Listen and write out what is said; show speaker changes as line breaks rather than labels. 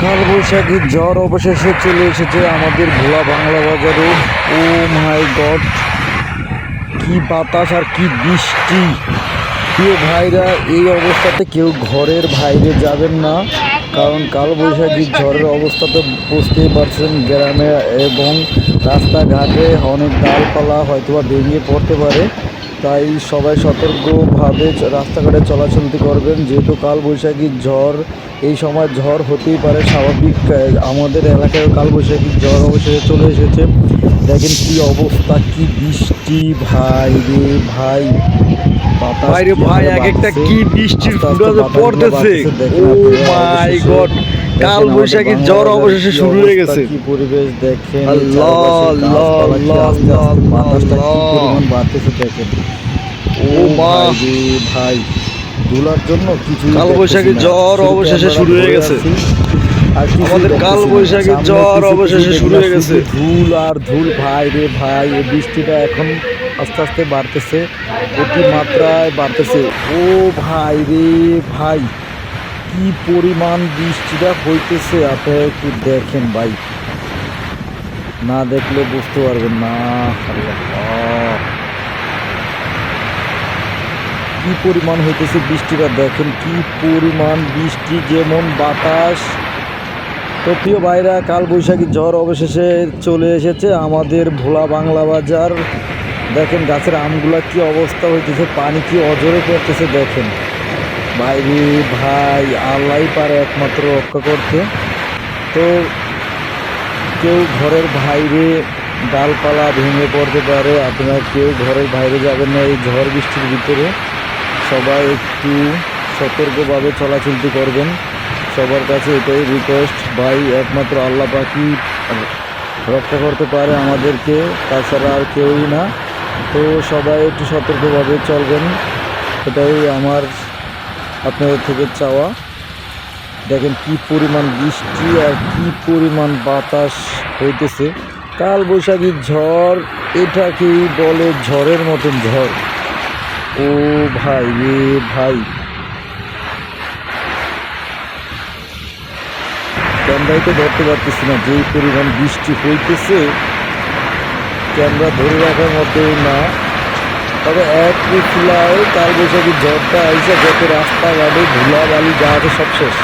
কালবৈশাখী ঝড় অবশেষে চলে এসেছে আমাদের ভোলা বাংলা বাজারে। ও মাই গড, কি বাতাস আর কি বৃষ্টি! প্রিয় ভাইরা, এই অবস্থাতে কেউ ঘরের বাইরে যাবেন না, কারণ কালবৈশাখী ঝড়ের অবস্থা তো বুঝতেই পারছেন। গ্রামে এবং রাস্তাঘাটে অনেক ডালপালা হয়তোবা ভেঙে পড়তে পারে, তাই সবাই সতর্কভাবে রাস্তাঘাটে চলাচলতি করবেন, যেহেতু কালবৈশাখী ঝড়। এই সময় ঝড় হতেই পারে, স্বাভাবিক। আমাদের এলাকায় কালবৈশাখী ঝড় অবশেষে চলে এসেছে। দেখেন কি অবস্থা, কি বৃষ্টি! ভাই রে ভাই, বাতাস
ভাই রে
কি
ভাই,
হারে
এক একটা
বাড়ছে!
কি বৃষ্টির
আস্তে আস্তে
ফুটা যে
বাতাসগুলো
পড়তেছে।
বাড়তেছে, দেখেন
ও
আপনারা
মাই
অবশেষে।
গড, কাল
দেখেন আমাদের
বৈশাখীর
বাংলা
ঝড়
বাজার
অবশেষে
কি
শুরু হয়ে
অবস্থা,
গেছে।
কি পরিবেশ! দেখেন এই
আল্লাহ
চারপাশের
আল্লাহ
গাছপালা কি
আল্লাহ
আস্তে
আল্লাহ
আস্তে
আল্লাহ
বাতাসটা কি
আল্লাহ।
পরিমাণ বাড়তেছে দেখেন। ও
ও মা,
ভাই রে ভাই, ধুলার জন্য কিছুই
কাল
দেখতেছি
বৈশাখীর
না,
ঝড়
শুধু
অবশেষে
ক্যামেরা
শুরু হয়ে
ধরে
গেছে।
আছি আর কিছুই
আমাদের কাল
দেখতেছি না।
বৈশাখীর
সামনে
ঝড়
পিছে কিছুই
অবশেষে
দেখি
শুরু
না,
হয়ে
শুধু
গেছে।
ধুল আর ধুল। ভাই রে ভাই, এই বৃষ্টিটা এখন আস্তে আস্তে বাড়তেছে, অতিমাত্রায় বাড়তেছে। ও ভাই রে ভাই, কি পরিমাণ বৃষ্টিটা হইতেছে আপনারা একটু দেখেন ভাই, না দেখলে বুঝতে পারবেন না। আল্লাহ, কি পরিমাণ হইতেছে বৃষ্টিটা দেখেন, কি পরিমাণ বৃষ্টি, যেমন বাতাস। তো প্রিয় ভাইরা, কালবৈশাখী ঝড় অবশেষে চলে এসেছে আমাদের ভোলা বাংলা বাজার। দেখেন গাছের আমগুলা কি অবস্থা হইতেছে, পানি কি অজরে পড়তেছে দেখেন। ভাই রে ভাই, আল্লাহ পারে একমাত্র রক্ষা করতে। তো কেউ ঘরের বাইরে, ডালপালা ভেঙে পড়তে পারে, আপনারা কেউ ঘরের বাইরে যাবেন না এই ঝড় বৃষ্টির ভিতরে। সবাই একটু সতর্কভাবে চলাচলতি করবেন, সবার কাছে এটাই রিকোয়েস্ট। ভাই, একমাত্র আল্লাহ পাকই রক্ষা করতে পারে আমাদেরকে, তাছাড়া আর কেউই না। তো সবাই একটু সতর্কভাবে চলবেন, এটাই আমার আপনাদের থেকে চাওয়া। দেখেন কি পরিমাণ বৃষ্টি আর কি পরিমাণ বাতাস হইতেছে। কাল বৈশাখী ঝড়, এটাকেই বলে ঝড়ের মতন ঝড়। ও ভাই রে ভাই, ক্যামেরায় তো ধরতে পারতেছি না, যেই পরিমাণ বৃষ্টি হইতেছে ক্যামেরা ধরে রাখার মতো না। তবে এক রিফিলায় কাল বৈশাখী ঝড়টা আইসা যত রাস্তাঘাটে ধুলা বালি যা আছে সব শেষ।